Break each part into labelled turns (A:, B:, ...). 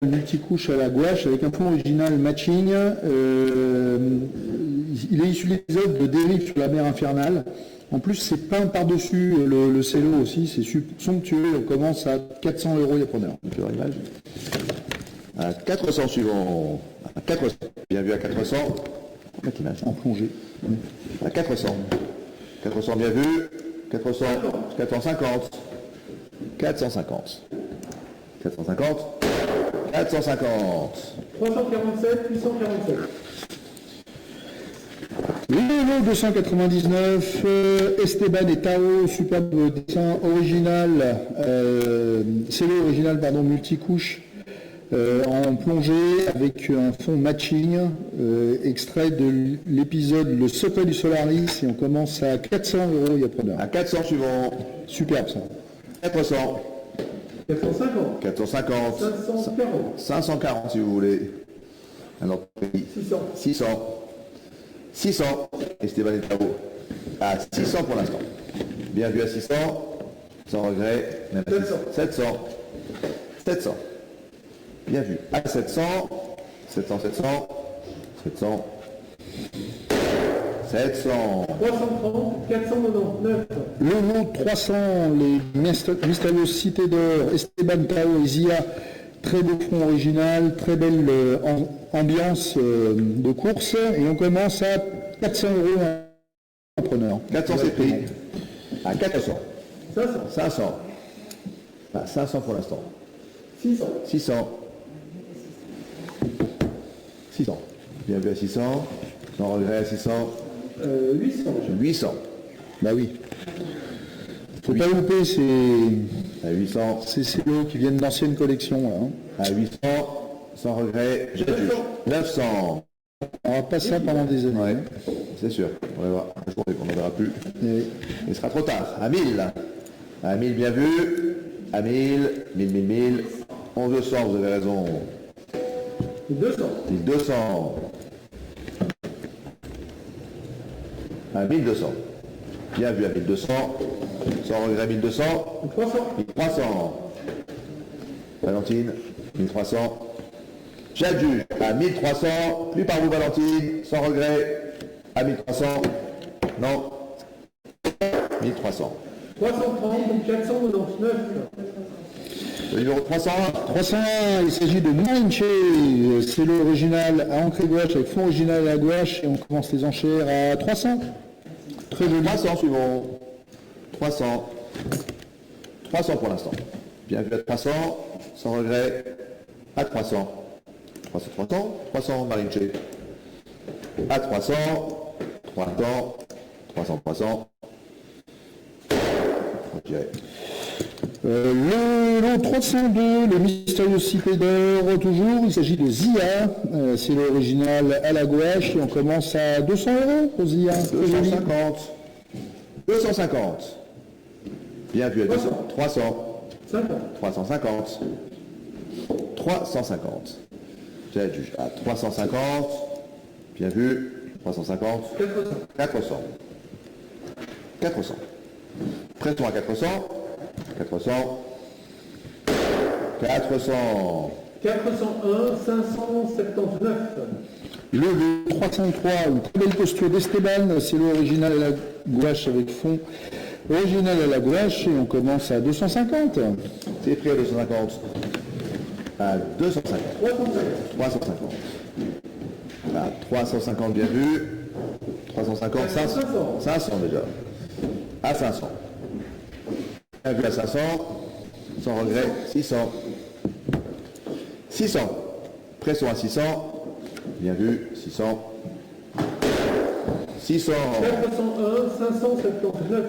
A: multicouche à la gouache avec un fond original matching. Il est issu de l'épisode de Dérive sur la mer infernale. En plus, c'est peint par-dessus le cello aussi, c'est somptueux. On commence à 400 € japonais.
B: À 400 suivant. À 400. Bien vu à 400. Mettre l'image.
A: En plongée.
B: À 400. 400 bien vu. 400. 450. 450. 450. 450.
C: 347, 847.
A: Léo 299, Esteban et Tao, superbe dessin original, cello original, pardon, multicouche, en plongée avec un fond matching, extrait de l'épisode Le secret du Solaris, et on commence à 400 € japonais.
B: À 400 suivant.
A: Superbe ça.
B: 400.
C: 450.
B: 450.
C: 540.
B: 540 si vous voulez. Un autre prix.
C: 600.
B: 600. 600. Esteban et Tao. À 600 pour l'instant. Bien vu à 600. Sans regret. Même à 700. 700. Bien vu. À 700. 700, 700. 700. 700.
C: 330, 499.
A: Le lot 300, les mystérieuses cités d'or, Esteban, Tao et Zia. Très beau fond original, très belle ambiance de course. Et on commence à 400 € en preneur.
B: 400 c'est pris. À 400.
C: 500.
B: 500. À 500 pour l'instant.
C: 600.
B: 600. 600. Bien vu à 600. Sans regret à 600.
C: 800.
B: 800.
A: Bah oui. Faut pas louper
B: À 800.
A: ces cellos qui viennent d'anciennes collections. Là, hein.
B: À 800. Sans regret. 900.
A: On va pas ça pendant des années.
B: Ouais,
A: hein.
B: c'est sûr. On va voir. Je pense qu'on n'en verra plus.
A: Et
B: Il sera trop tard. À 1000. À 1000 bien vu. À 1000. 1000. 1100, vous avez raison.
C: 200.
B: 1200. À 1200. Bien vu à 1200. Sans regret 1200.
C: 300.
B: 1300. Valentine. 1300. J'adjuge à 1300. Plus par vous Valentine. Sans regret. À 1300. Non. 1300.
C: 330, 499.
B: Le numéro 301.
A: 301, il s'agit de Manche, c'est l'original à encre gouache avec fond original à la gouache et on commence les enchères à 300. Très joli.
B: 300 suivant. 300. 300 pour l'instant. Bien vu à 300. Sans regret. À 300. 300, 300. 300 Marinche. À 300. 300. 300, 300. Je dirais.
A: Le lot 302, le mystérieux cité d'or, toujours, il s'agit de Zia, c'est l'original à la gouache et on commence à 200 € pour Zia.
B: 250. 250. Bien vu à 200. 300.
C: 50.
B: 350. 350. J'adjuge à 350. Bien vu. 350.
C: 400.
B: 400. 400. Prêtons à 400. 400. 400.
C: 401, 579.
A: Le 303, une très belle posture d'Esteban, c'est l'original à la gouache avec fond original à la gouache et on commence à 250.
B: C'est pris à 250. À 250. 350. À 350 bien vu. 350, 500. 500 déjà. À 500. Bien vu à 500. Sans regret. 600. 600. Pressons à 600. Bien vu. 600. 600.
C: 401, 579.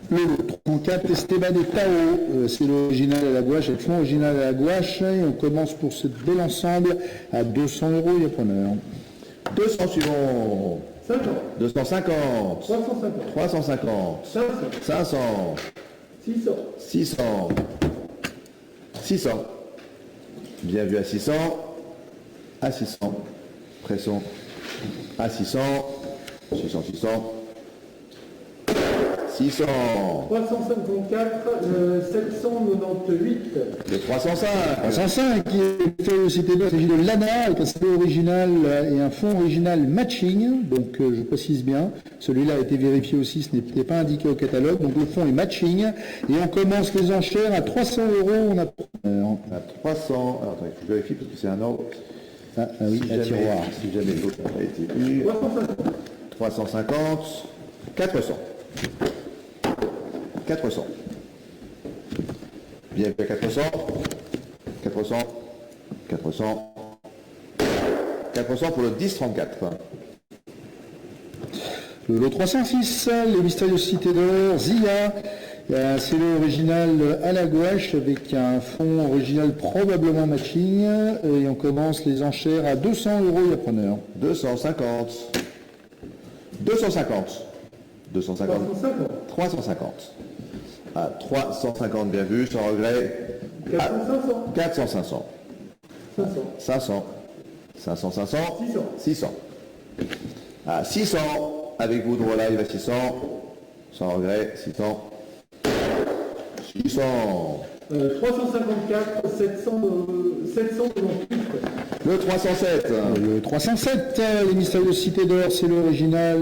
A: Le 34, Esteban et Tao, c'est l'original à la gouache, avec fond original à la gouache, et on commence pour ce bel ensemble à 200 € japonais.
B: 200 suivants.
C: 50.
B: 250.
C: 350.
B: 350.
C: 500.
B: 500.
C: 600.
B: 600. 600. Bien vu à 600. À 600. Pressons. À 600. 600, 600. 600.
C: 354, 798.
B: Le 305.
A: 305 qui est fait au Cité d'Or, il s'agit de Lana avec un CD original et un fond original matching. Donc je précise bien, celui-là a été vérifié aussi, ce n'était pas indiqué au catalogue. Donc le fond est matching et on commence les enchères à 300 €. On a
B: À 300. Alors attendez, je vérifie parce que c'est un ordre.
A: oui,
B: Si
A: un
B: jamais,
A: tiroir.
B: si jamais l'autre n'a pas été eu. 350. 400. 400. Bien fait 400. 400. 400. 400 pour le 10-34.
A: Le lot 306, les mystérieuses cités d'or, Zia. C'est l'original à la gouache avec un fond original probablement matching. Et on commence les enchères à 200 € la preneur.
B: 250. 250. 250.
C: 350.
B: 350. À 350, bien vu, sans regret.
C: 400, 500.
B: 400, 500.
C: 500.
B: 500. 500, 500.
C: 600.
B: 600. À 600, avec vous, droit live à 600. Sans regret, 600. 600.
C: 354, 798.
B: Le 307.
A: Le 307, les mystérieuses cités d'or, c'est l'original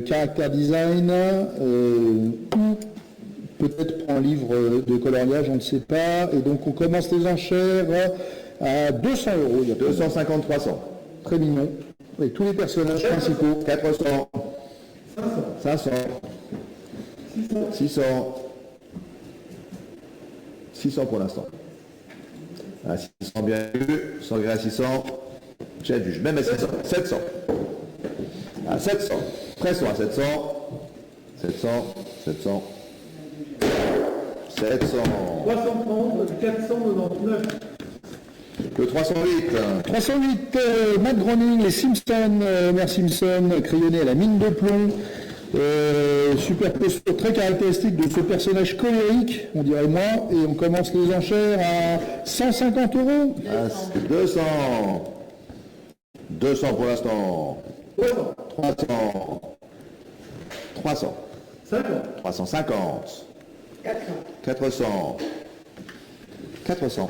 A: caractère design, ou peut-être pour un livre de coloriage, on ne sait pas. Et donc on commence les enchères à 200 €. Il y a
B: 250, 300.
A: très mignon, avec tous les personnages principaux.
B: 400. 500. 600. 600 pour l'instant. À 600 bien vu, sans gré à 600, j'adjuge, même à 600, 700. À 700, pressons à 700, 700, 700, 700.
C: 330, 499.
B: Le 308,
A: 308, Matt Groening, les Simpsons, Homer Simpson, crayonné à la mine de plomb. Super posture très caractéristique de ce personnage colérique, on dirait moi, et on commence les enchères à 150 €.
B: à 200. 200 pour l'instant. 300. 300.
C: 50.
B: 350. 400. 400.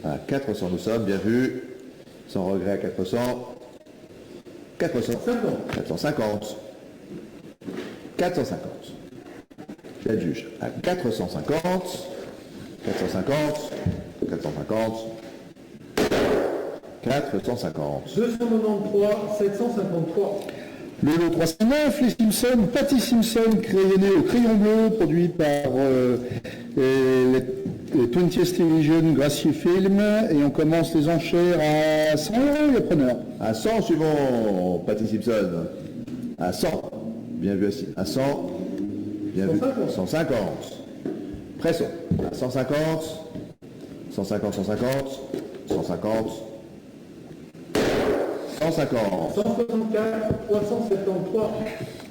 B: À 400 nous sommes, bien vu. Sans regret à 400. 400. 450. 450. J'adjuge à 450. 450. 450. 450.
C: 293, 753.
A: Le lot 309, les Simpsons, Patty Simpson, crayonné au crayon bleu, produit par les 20th Television Gracie Film, et on commence les enchères à 100 € les preneurs.
B: À 100, suivons Patty Simpson. À 100. Bien vu assis. À 100. Bien vu. 150. Pressons. À 150. 150, 150. 150. 150.
C: 164, 373.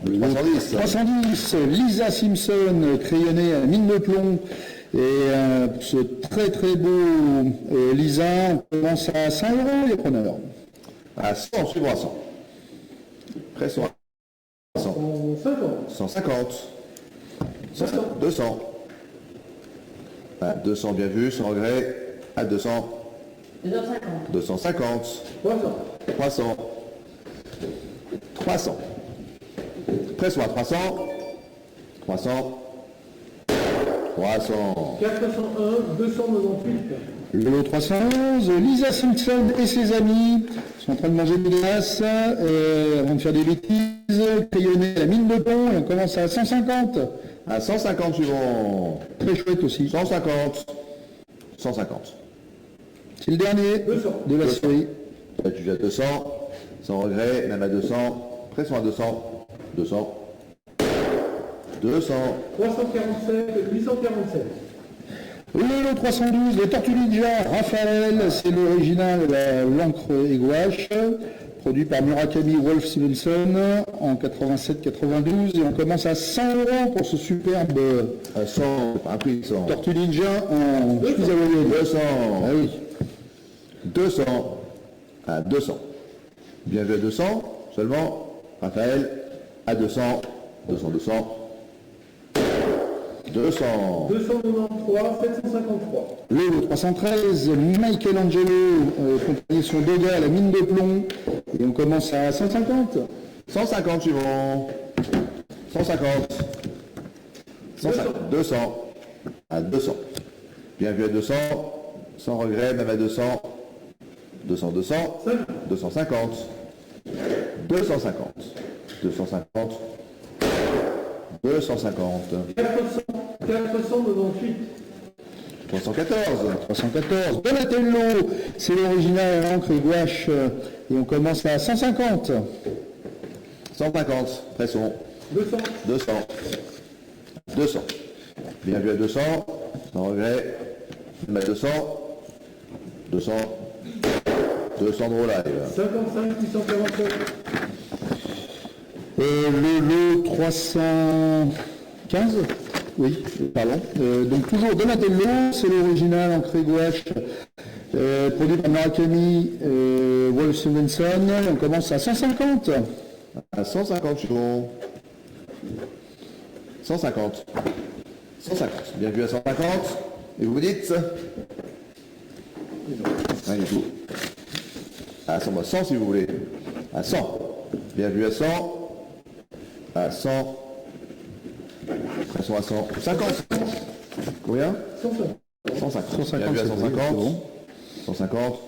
B: 310.
A: 310, Lisa Simpson, crayonnée à mine de plomb, et ce très très beau Lisa, on commence à 100 € les preneurs.
B: À 100, suivons à 100. Pressons à 100.
C: 150.
B: 150. 200. À 200, bien vu, sans regret. À 200. 250.
C: 300.
B: 300. 300. Pressons à 300. 300. 300.
C: 401, 298.
A: Le lot 311, Lisa Simpson et ses amis sont en train de manger des glaces avant de faire des bêtises, crayonnés à la mine de plomb, et on commence à 150.
B: À 150 suivant.
A: Très chouette aussi.
B: 150. 150.
A: C'est le dernier
C: 200.
A: de la série.
B: Tu à 200. Sans regret, même à 200. Pressons à 200. 200. 200.
C: 347, 847.
A: Le lot 312, les Tortues Ninja, Raphaël, c'est l'original, l'encre et gouache, produit par Murakami Wolf Stevenson en 87-92, et on commence à 100 € pour ce superbe
B: À 100. Un prix 100.
A: Tortue Ninja en chemise hawaïenne.
B: 200.
A: Ah oui.
B: 200. À 200. Bien vu à 200. Seulement. Raphaël. À 200. 200, 200. 200.
C: 293, 753.
A: Le 313, Michelangelo, accompagné de son Doga à la mine de plomb. Et on commence à 150.
B: 150 suivant. 150. 150. 200. À 200. Bien vu à 200. Sans regret, même à 200. 200, 200. 250. 250. 250. 250.
C: 498.
B: 314.
A: 314. Donatello, c'est l'original à l'encre et gouache. Et on commence à 150.
B: 150. Presson.
C: 200.
B: 200. 200. Bien vu à 200. Sans regret. Même à 200. 200. 200 de live.
C: 55, 847.
A: Le 315. Oui, pardon. Donc toujours Donatello, c'est l'original en craie gouache, produit par Murakami, Walt Stevenson. On commence à 150.
B: À 150 secondes. 150. 150. Bien vu à 150. Et vous me dites rien du tout. À 100 si vous voulez. À 100. Bien vu à 100. À 100. Pression à 100. 50. Combien
C: 150.
B: 150. Bien vu à 150. 150.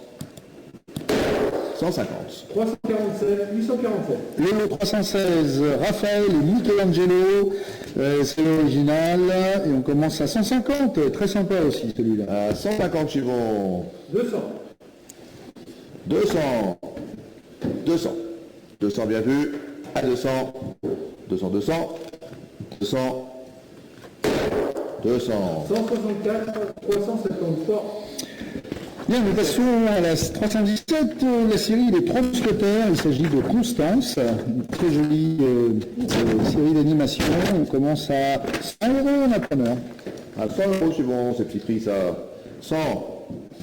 B: 150.
C: 347, 847.
A: Le 316, Raphaël et Michelangelo, c'est l'original. Et on commence à 150. Très sympa aussi celui-là.
B: À 150 suivant.
C: 200.
B: 200. 200. 200 bien vu. À 200. 200, 200. 200. 200.
C: 164, 373.
A: Bien, nous passons à la 317, la série Les Trois Mousquetaires. Il s'agit de Constance, une très jolie série d'animation. On commence à 100 € en appreneur.
B: À 100 € suivant, ces petits prix, ça. 100.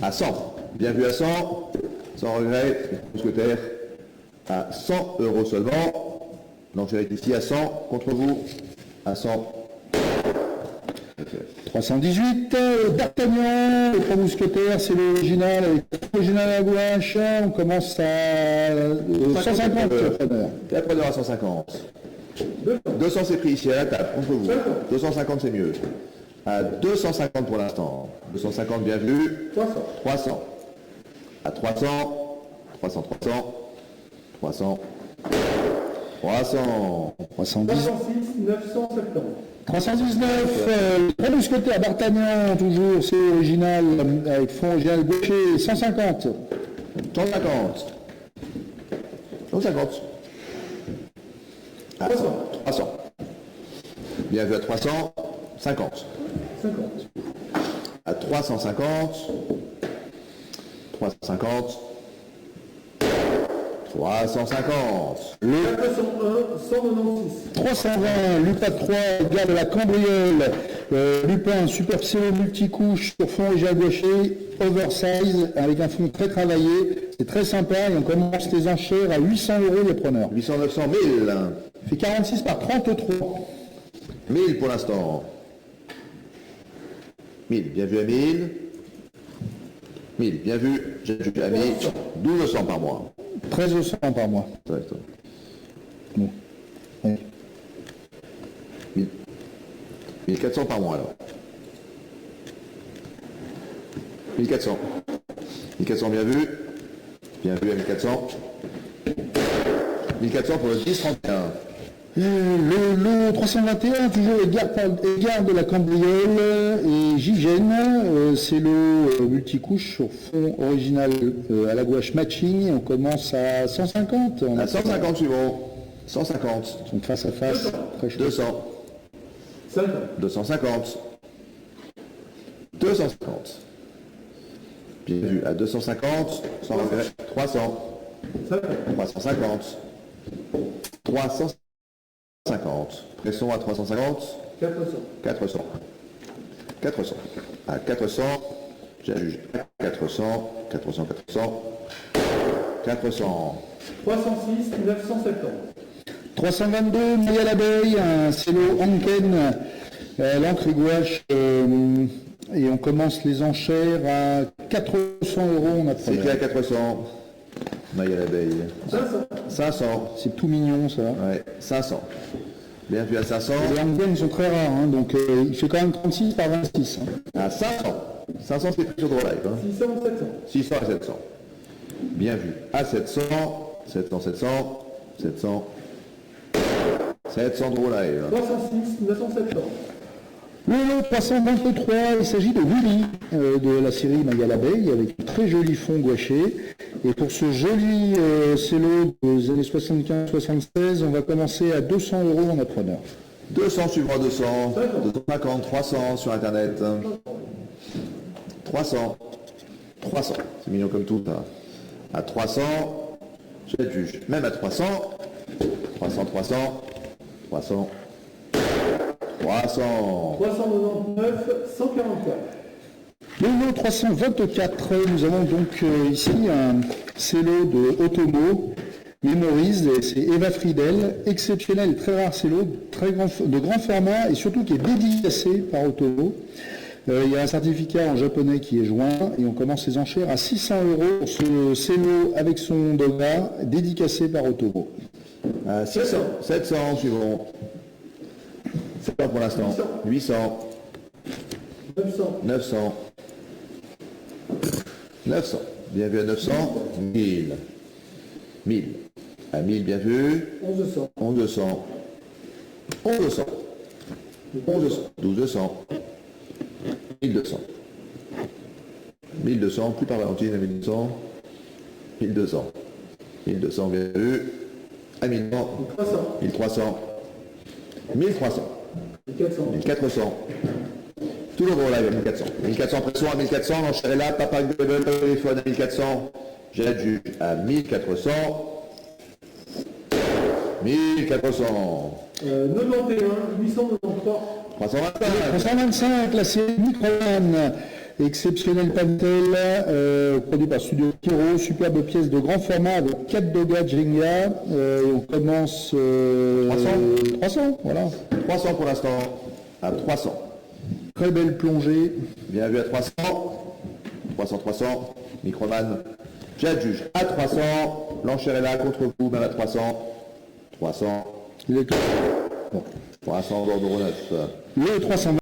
B: À 100. Bien vu à 100. Sans regret, les mousquetaires. À 100 € seulement. L'enchère est ici à 100 contre vous. À 100.
A: 318, D'Artagnan, Les Trois Mousquetaires, c'est l'original, avec l'original à gouache. On commence à 150 appreneurs.
B: Et appreneur à 150. 200 c'est pris ici à la table, contre vous. 250 c'est mieux. À 250 pour l'instant. 250 bien vu.
C: 300.
B: 300. À 300. 300, 300. 300. 300.
A: 310.
C: 306, 970.
A: 319, Les Trois Mousquetaires, D'Artagnan, toujours, c'est original, avec fond original gaucher, 150.
B: 150. 150. À
C: 300.
B: 300. Bien vu à 300. 50.
C: 50.
B: À 350. 350. 350.
A: Le
C: 401, 196.
A: 320, Lupin 3, garde de la cambriole, Lupin super pseudo multicouche sur fond original gaucher, oversize, avec un fond très travaillé, c'est très sympa, et on commence les enchères à 800 € les preneurs.
B: 800, 900, 1000.
A: Il fait 46 par 33.
B: 1000 pour l'instant. 1000, bien vu à 1000. 1000, bien vu, j'ai vu à 1000. 1200 par mois.
A: 1300 par mois.
B: Ça va être ça.
A: Bon. Ouais.
B: 1400 par mois alors. 1400. 1400 bien vu. Bien vu à 1400. 1400 pour le 10-31.
A: Le 321, toujours Égard de la cambriole et Gigène, c'est le multicouche sur fond original à la gouache matching. On commence à 150.
B: À 150 suivant. 150.
A: Donc face à face, très chaud.
B: 200.
C: 50.
B: 250. 250. Bien vu à 250. Sans regret. 300. 350. 350. Pression à 350.
C: 400.
B: 400. 400. À 400. J'ajuge à 400. 400, 400. 400.
C: 306, 970.
A: 322, Maille à l'abeille, un cello Anken, l'encre et gouache, et on commence les enchères à 400 €, on a
B: C'est qui à 400? Maille à l'abeille.
C: 500.
B: 500.
A: C'est tout mignon ça.
B: Ouais, 500. Bien vu à 500.
A: Les Anken ils sont très rares, hein, donc il fait quand même 36 par 26. Hein.
B: À 500. 500 c'est pris sur Draw Live. Hein.
C: 600, 700.
B: 600 à 700. Bien vu. À 700. 700, 700. 700. 700 Draw Live.
C: 306, 970.
A: Le lot 323, il s'agit de Willy de la série Maille à l'abeille avec un très joli fond gouaché. Et pour ce joli cello des années 75-76, on va commencer à 200 € en appreneur.
B: 200 suivant 200. 250, 300 sur Internet. 300. 300. C'est mignon comme tout. Ça. À 300, je vais être juge. Même à 300. 300, 300. 300. 300.
C: 399, 144.
A: Le lot 324, nous avons donc ici un cello de Otomo, Mémorise, c'est Eva Friedel, exceptionnel, très rare cello, de grand format et surtout qui est dédicacé par Otomo. Il y a un certificat en japonais qui est joint et on commence les enchères à 600 € pour ce cello avec son dogma dédicacé par Otomo.
B: 600. 700 suivant. C'est pas pour l'instant. 800.
C: 900.
B: 900. 900. Bien vu à 900. 1000. 1000. À 1000, bien vu.
C: 1100.
B: 1100. 1100. 1100. 1200. 1200. 1200. Plus par Valentine à 1200. 1200. 1200, bien vu. À 1100.
C: 300.
B: 1300. 1300.
C: 400.
B: 1400. Toujours dans live à 1400. 1400 pression à 1400, l'enchère est là, papa de pas de téléphone à 1400. J'adjuge à 1400. 1400.
C: 91, 893.
B: 325.
A: 325, la série Microman, exceptionnel Pantel, produit par Studio Kiro, superbe pièce de grand format avec 4 dogas Jenga, et on commence 300, voilà.
B: 300 pour l'instant. À 300.
A: Très belle plongée.
B: Bien vu à 300. 300, 300. Microman. J'adjuge à 300. L'enchère est là contre vous, même à 300. 300.
A: Il est...
B: 300 d'ordre 9.
A: Le 320.